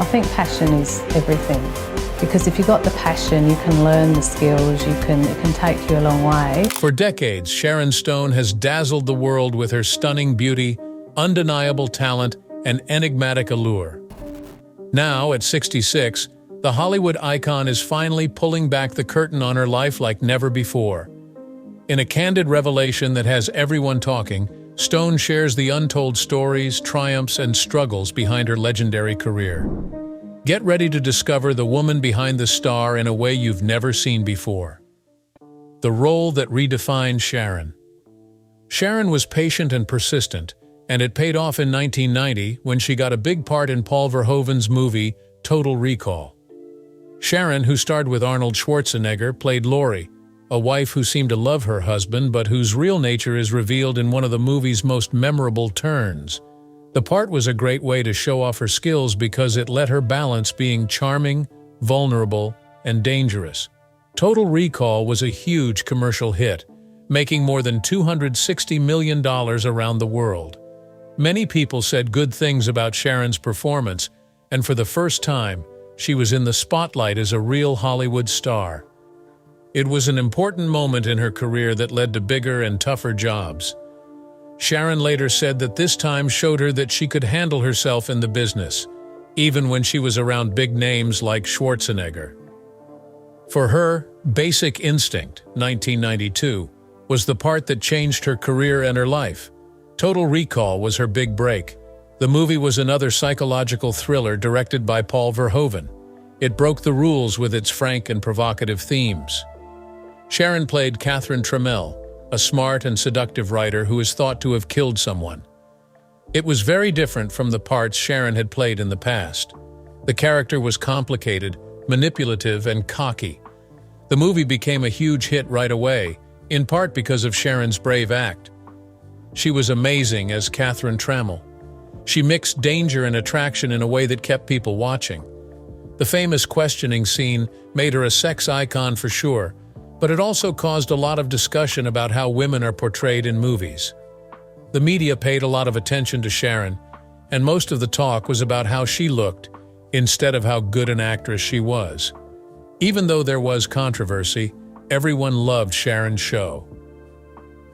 I think passion is everything, because if you've got the passion, you can learn the skills, it can take you a long way. For decades, Sharon Stone has dazzled the world with her stunning beauty, undeniable talent, and enigmatic allure. Now, at 66, the Hollywood icon is finally pulling back the curtain on her life like never before. In a candid revelation that has everyone talking, Stone shares the untold stories, triumphs, and struggles behind her legendary career. Get ready to discover the woman behind the star in a way you've never seen before. The role that redefined Sharon. Sharon was patient and persistent, and it paid off in 1990 when she got a big part in Paul Verhoeven's movie Total Recall. Sharon, who starred with Arnold Schwarzenegger, played Lori, a wife who seemed to love her husband but whose real nature is revealed in one of the movie's most memorable turns. The part was a great way to show off her skills because it let her balance being charming, vulnerable, and dangerous. Total Recall was a huge commercial hit, making more than $260 million around the world. Many people said good things about Sharon's performance, and for the first time, she was in the spotlight as a real Hollywood star. It was an important moment in her career that led to bigger and tougher jobs. Sharon later said that this time showed her that she could handle herself in the business, even when she was around big names like Schwarzenegger. For her, Basic Instinct, 1992, was the part that changed her career and her life. Total Recall was her big break. The movie was another psychological thriller directed by Paul Verhoeven. It broke the rules with its frank and provocative themes. Sharon played Catherine Trammell, a smart and seductive writer who is thought to have killed someone. It was very different from the parts Sharon had played in the past. The character was complicated, manipulative, and cocky. The movie became a huge hit right away, in part because of Sharon's brave act. She was amazing as Catherine Trammell. She mixed danger and attraction in a way that kept people watching. The famous questioning scene made her a sex icon for sure, but it also caused a lot of discussion about how women are portrayed in movies. The media paid a lot of attention to Sharon, and most of the talk was about how she looked, instead of how good an actress she was. Even though there was controversy, everyone loved Sharon's show.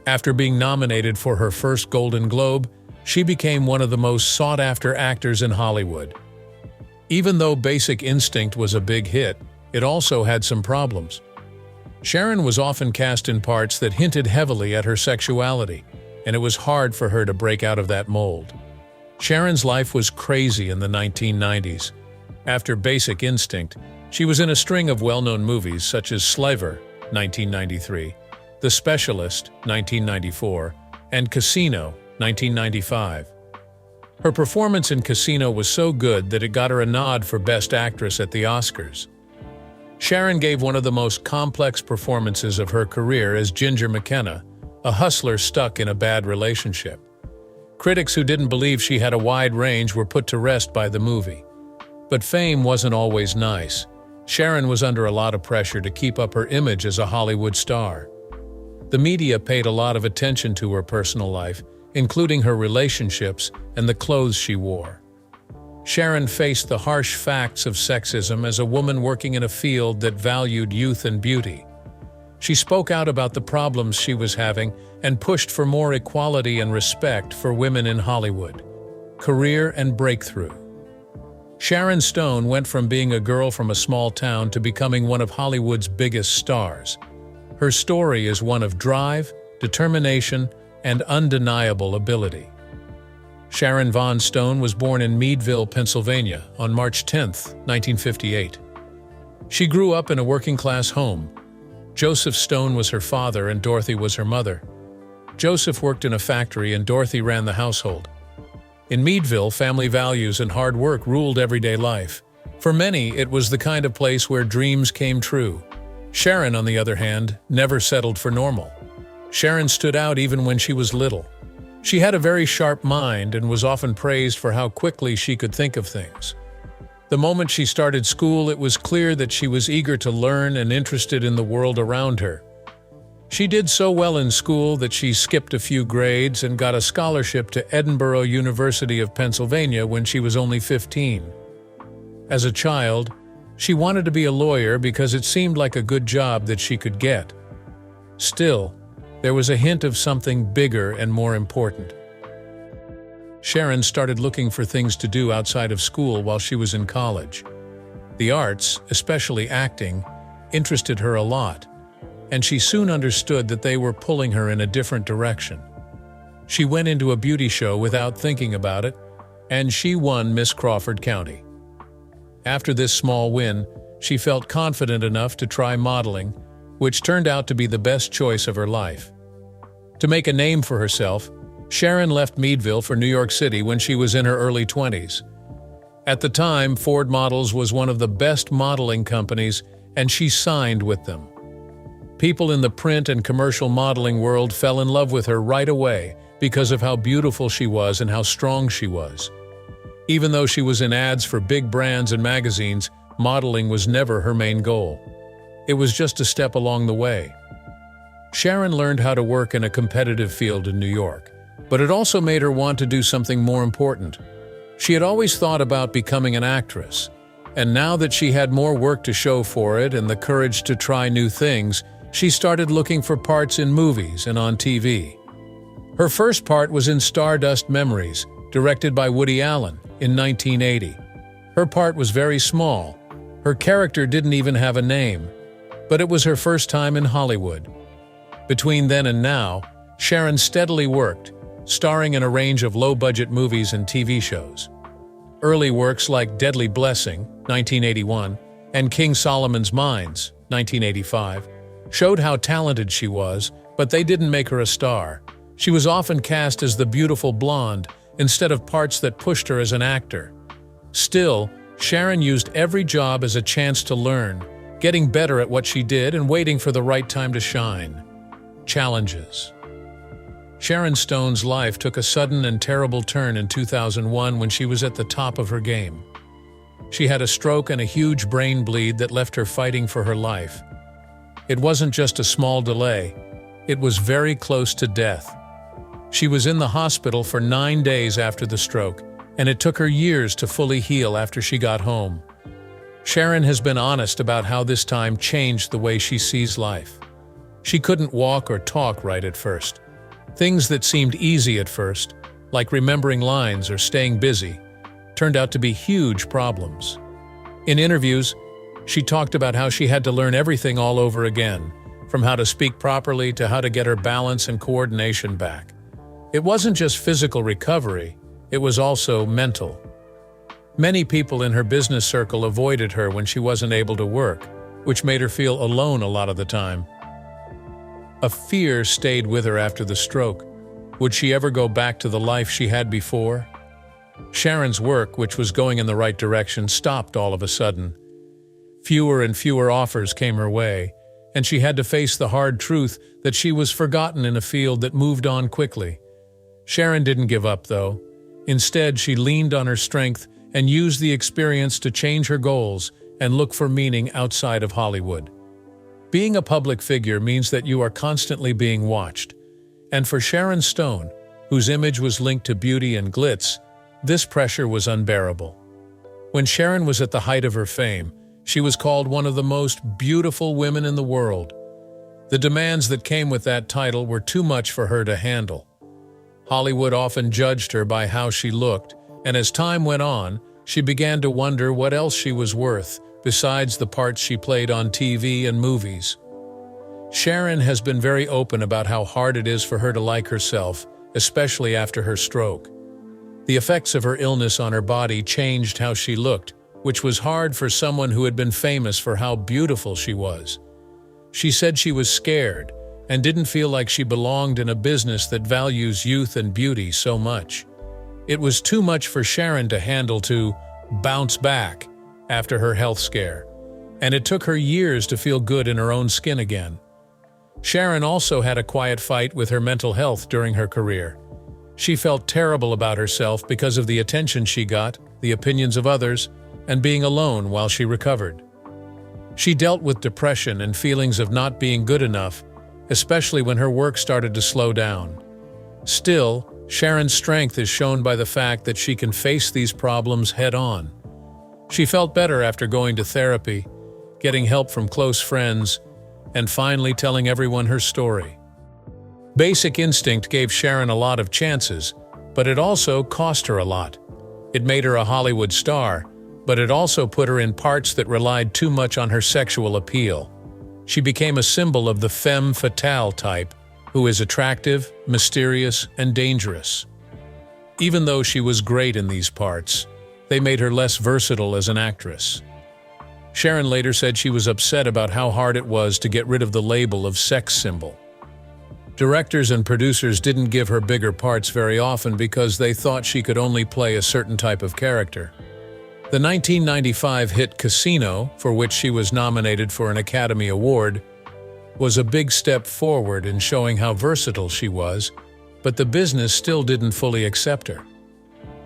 After being nominated for her first Golden Globe, she became one of the most sought-after actors in Hollywood. Even though Basic Instinct was a big hit, it also had some problems. Sharon was often cast in parts that hinted heavily at her sexuality, and it was hard for her to break out of that mold. Sharon's life was crazy in the 1990s. After Basic Instinct, she was in a string of well-known movies such as Sliver, 1993, The Specialist, 1994, and Casino, 1995. Her performance in Casino was so good that it got her a nod for Best Actress at the Oscars. Sharon gave one of the most complex performances of her career as Ginger McKenna, a hustler stuck in a bad relationship. Critics who didn't believe she had a wide range were put to rest by the movie. But fame wasn't always nice. Sharon was under a lot of pressure to keep up her image as a Hollywood star. The media paid a lot of attention to her personal life, including her relationships and the clothes she wore. Sharon faced the harsh facts of sexism as a woman working in a field that valued youth and beauty. She spoke out about the problems she was having and pushed for more equality and respect for women in Hollywood. Career and breakthrough. Sharon Stone went from being a girl from a small town to becoming one of Hollywood's biggest stars. Her story is one of drive, determination, and undeniable ability. Sharon Von Stone was born in Meadville, Pennsylvania, on March 10, 1958. She grew up in a working-class home. Joseph Stone was her father and Dorothy was her mother. Joseph worked in a factory and Dorothy ran the household. In Meadville, family values and hard work ruled everyday life. For many, it was the kind of place where dreams came true. Sharon, on the other hand, never settled for normal. Sharon stood out even when she was little. She had a very sharp mind and was often praised for how quickly she could think of things. The moment she started school, it was clear that she was eager to learn and interested in the world around her. She did so well in school that she skipped a few grades and got a scholarship to Edinburgh University of Pennsylvania when she was only 15. As a child, she wanted to be a lawyer because it seemed like a good job that she could get. Still, there was a hint of something bigger and more important. Sharon started looking for things to do outside of school while she was in college. The arts, especially acting, interested her a lot, and she soon understood that they were pulling her in a different direction. She went into a beauty show without thinking about it, and she won Miss Crawford County. After this small win, she felt confident enough to try modeling, which turned out to be the best choice of her life. To make a name for herself, Sharon left Meadville for New York City when she was in her early 20s. At the time, Ford Models was one of the best modeling companies, and she signed with them. People in the print and commercial modeling world fell in love with her right away because of how beautiful she was and how strong she was. Even though she was in ads for big brands and magazines, modeling was never her main goal. It was just a step along the way. Sharon learned how to work in a competitive field in New York, but it also made her want to do something more important. She had always thought about becoming an actress, and now that she had more work to show for it and the courage to try new things, she started looking for parts in movies and on TV. Her first part was in Stardust Memories, directed by Woody Allen in 1980. Her part was very small. Her character didn't even have a name, but it was her first time in Hollywood. Between then and now, Sharon steadily worked, starring in a range of low-budget movies and TV shows. Early works like Deadly Blessing, 1981, and King Solomon's Mines, 1985, showed how talented she was, but they didn't make her a star. She was often cast as the beautiful blonde, instead of parts that pushed her as an actor. Still, Sharon used every job as a chance to learn, getting better at what she did and waiting for the right time to shine. Challenges. Sharon Stone's life took a sudden and terrible turn in 2001 when she was at the top of her game. She had a stroke and a huge brain bleed that left her fighting for her life. It wasn't just a small delay, it was very close to death. She was in the hospital for 9 days after the stroke, and it took her years to fully heal after she got home. Sharon has been honest about how this time changed the way she sees life. She couldn't walk or talk right at first. Things that seemed easy at first, like remembering lines or staying busy, turned out to be huge problems. In interviews, she talked about how she had to learn everything all over again, from how to speak properly to how to get her balance and coordination back. It wasn't just physical recovery, it was also mental. Many people in her business circle avoided her when she wasn't able to work, which made her feel alone a lot of the time. A fear stayed with her after the stroke. Would she ever go back to the life she had before? Sharon's work, which was going in the right direction, stopped all of a sudden. Fewer and fewer offers came her way, and she had to face the hard truth that she was forgotten in a field that moved on quickly. Sharon didn't give up, though. Instead, she leaned on her strength and used the experience to change her goals and look for meaning outside of Hollywood. Being a public figure means that you are constantly being watched. And for Sharon Stone, whose image was linked to beauty and glitz, this pressure was unbearable. When Sharon was at the height of her fame, she was called one of the most beautiful women in the world. The demands that came with that title were too much for her to handle. Hollywood often judged her by how she looked, and as time went on, she began to wonder what else she was worth, besides the parts she played on TV and movies. Sharon has been very open about how hard it is for her to like herself, especially after her stroke. The effects of her illness on her body changed how she looked, which was hard for someone who had been famous for how beautiful she was. She said she was scared and didn't feel like she belonged in a business that values youth and beauty so much. It was too much for Sharon to handle to bounce back after her health scare, and it took her years to feel good in her own skin again. Sharon also had a quiet fight with her mental health during her career. She felt terrible about herself because of the attention she got, the opinions of others, and being alone while she recovered. She dealt with depression and feelings of not being good enough, especially when her work started to slow down. Still, Sharon's strength is shown by the fact that she can face these problems head-on. She felt better after going to therapy, getting help from close friends, and finally telling everyone her story. Basic Instinct gave Sharon a lot of chances, but it also cost her a lot. It made her a Hollywood star, but it also put her in parts that relied too much on her sexual appeal. She became a symbol of the femme fatale type, who is attractive, mysterious, and dangerous. Even though she was great in these parts, they made her less versatile as an actress. Sharon later said she was upset about how hard it was to get rid of the label of sex symbol. Directors and producers didn't give her bigger parts very often because they thought she could only play a certain type of character. The 1995 hit Casino, for which she was nominated for an Academy Award, was a big step forward in showing how versatile she was, but the business still didn't fully accept her.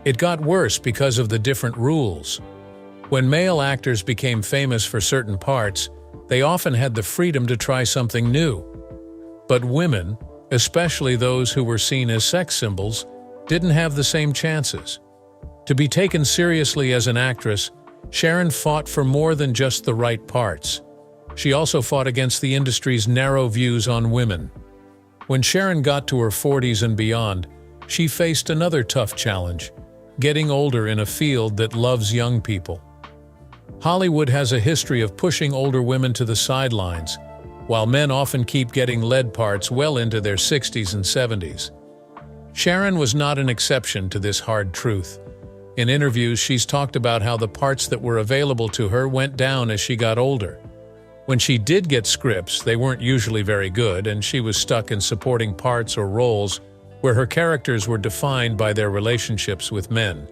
It got worse because of the different rules. When male actors became famous for certain parts, they often had the freedom to try something new. But women, especially those who were seen as sex symbols, didn't have the same chances. To be taken seriously as an actress, Sharon fought for more than just the right parts. She also fought against the industry's narrow views on women. When Sharon got to her 40s and beyond, she faced another tough challenge: getting older in a field that loves young people. Hollywood has a history of pushing older women to the sidelines, while men often keep getting lead parts well into their 60s and 70s. Sharon was not an exception to this hard truth. In interviews, she's talked about how the parts that were available to her went down as she got older. When she did get scripts, they weren't usually very good, and she was stuck in supporting parts or roles where her characters were defined by their relationships with men.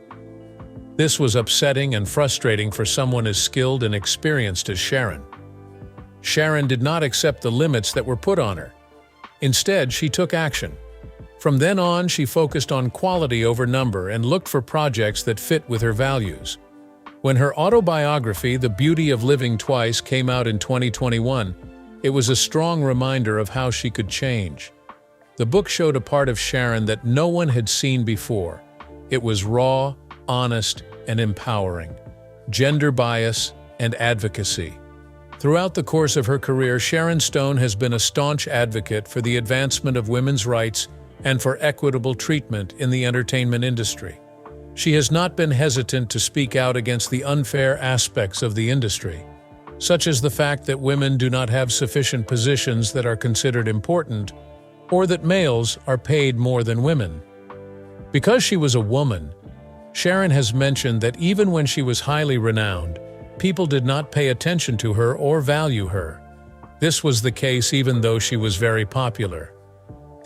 This was upsetting and frustrating for someone as skilled and experienced as Sharon. Sharon did not accept the limits that were put on her. Instead, she took action. From then on, she focused on quality over number and looked for projects that fit with her values. When her autobiography, The Beauty of Living Twice, came out in 2021, it was a strong reminder of how she could change. The book showed a part of Sharon that no one had seen before. It was raw, honest, and empowering. Gender bias and advocacy. Throughout the course of her career, Sharon Stone has been a staunch advocate for the advancement of women's rights and for equitable treatment in the entertainment industry. She has not been hesitant to speak out against the unfair aspects of the industry, such as the fact that women do not have sufficient positions that are considered important, or that males are paid more than women. Because she was a woman, Sharon has mentioned that even when she was highly renowned, people did not pay attention to her or value her. This was the case even though she was very popular.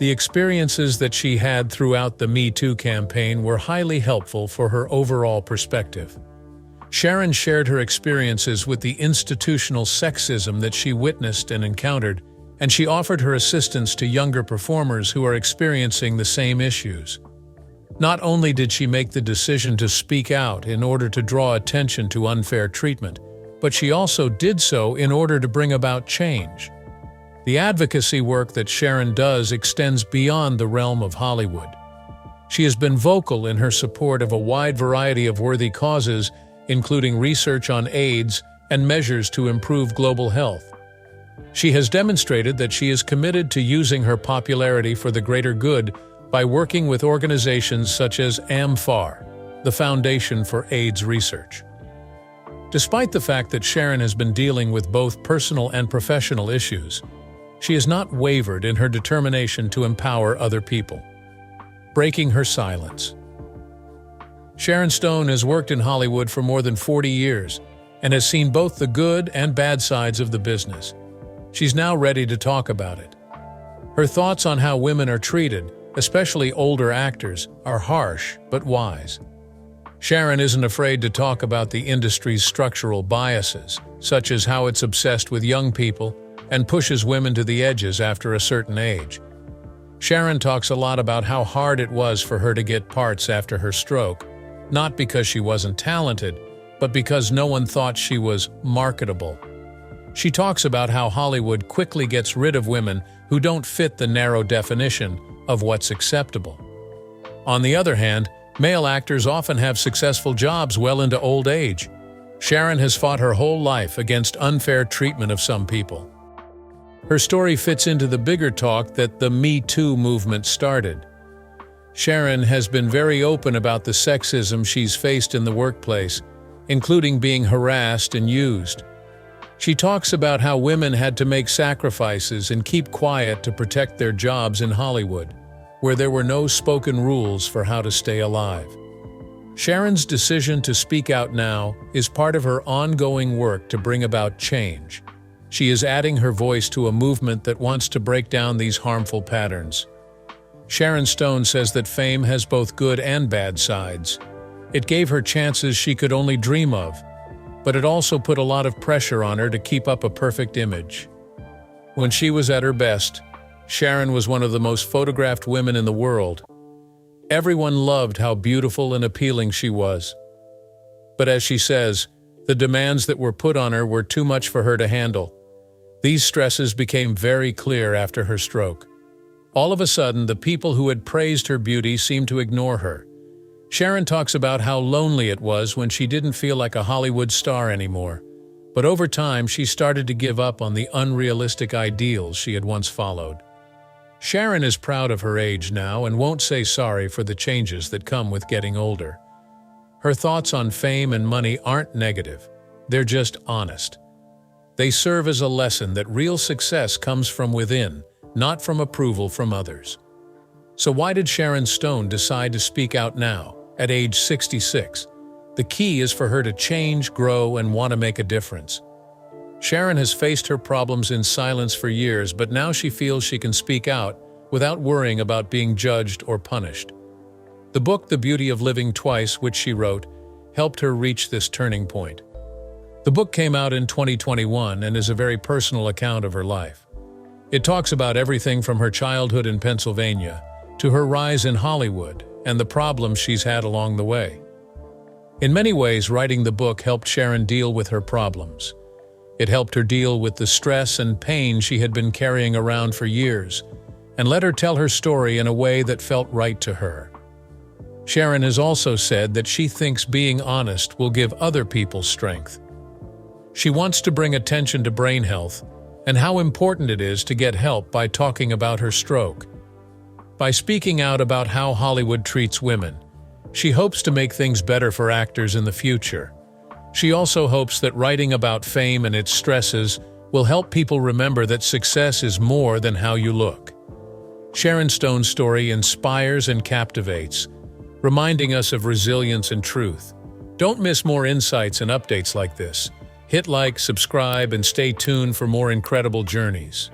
The experiences that she had throughout the Me Too campaign were highly helpful for her overall perspective. Sharon shared her experiences with the institutional sexism that she witnessed and encountered, and she offered her assistance to younger performers who are experiencing the same issues. Not only did she make the decision to speak out in order to draw attention to unfair treatment, but she also did so in order to bring about change. The advocacy work that Sharon does extends beyond the realm of Hollywood. She has been vocal in her support of a wide variety of worthy causes, including research on AIDS and measures to improve global health. She has demonstrated that she is committed to using her popularity for the greater good by working with organizations such as AMFAR, the Foundation for AIDS Research. Despite the fact that Sharon has been dealing with both personal and professional issues, she has not wavered in her determination to empower other people. Breaking her silence. Sharon Stone has worked in Hollywood for more than 40 years and has seen both the good and bad sides of the business. She's now ready to talk about it. Her thoughts on how women are treated, especially older actors, are harsh but wise. Sharon isn't afraid to talk about the industry's structural biases, such as how it's obsessed with young people and pushes women to the edges after a certain age. Sharon talks a lot about how hard it was for her to get parts after her stroke, not because she wasn't talented, but because no one thought she was marketable. She talks about how Hollywood quickly gets rid of women who don't fit the narrow definition of what's acceptable. On the other hand, male actors often have successful jobs well into old age. Sharon has fought her whole life against unfair treatment of some people. Her story fits into the bigger talk that the Me Too movement started. Sharon has been very open about the sexism she's faced in the workplace, including being harassed and used. She talks about how women had to make sacrifices and keep quiet to protect their jobs in Hollywood, where there were no spoken rules for how to stay alive. Sharon's decision to speak out now is part of her ongoing work to bring about change. She is adding her voice to a movement that wants to break down these harmful patterns. Sharon Stone says that fame has both good and bad sides. It gave her chances she could only dream of, but it also put a lot of pressure on her to keep up a perfect image. When she was at her best, Sharon was one of the most photographed women in the world. Everyone loved how beautiful and appealing she was. But as she says, the demands that were put on her were too much for her to handle. These stresses became very clear after her stroke. All of a sudden, the people who had praised her beauty seemed to ignore her. Sharon talks about how lonely it was when she didn't feel like a Hollywood star anymore. But over time, she started to give up on the unrealistic ideals she had once followed. Sharon is proud of her age now and won't say sorry for the changes that come with getting older. Her thoughts on fame and money aren't negative. They're just honest. They serve as a lesson that real success comes from within, not from approval from others. So why did Sharon Stone decide to speak out now, at age 66? The key is for her to change, grow, and want to make a difference. Sharon has faced her problems in silence for years, but now she feels she can speak out without worrying about being judged or punished. The book The Beauty of Living Twice, which she wrote, helped her reach this turning point. The book came out in 2021 and is a very personal account of her life. It talks about everything from her childhood in Pennsylvania to her rise in Hollywood and the problems she's had along the way. In many ways, writing the book helped Sharon deal with her problems. It helped her deal with the stress and pain she had been carrying around for years, and let her tell her story in a way that felt right to her. Sharon has also said that she thinks being honest will give other people strength. She wants to bring attention to brain health and how important it is to get help by talking about her stroke. By speaking out about how Hollywood treats women, she hopes to make things better for actors in the future. She also hopes that writing about fame and its stresses will help people remember that success is more than how you look. Sharon Stone's story inspires and captivates, reminding us of resilience and truth. Don't miss more insights and updates like this. Hit like, subscribe, and stay tuned for more incredible journeys.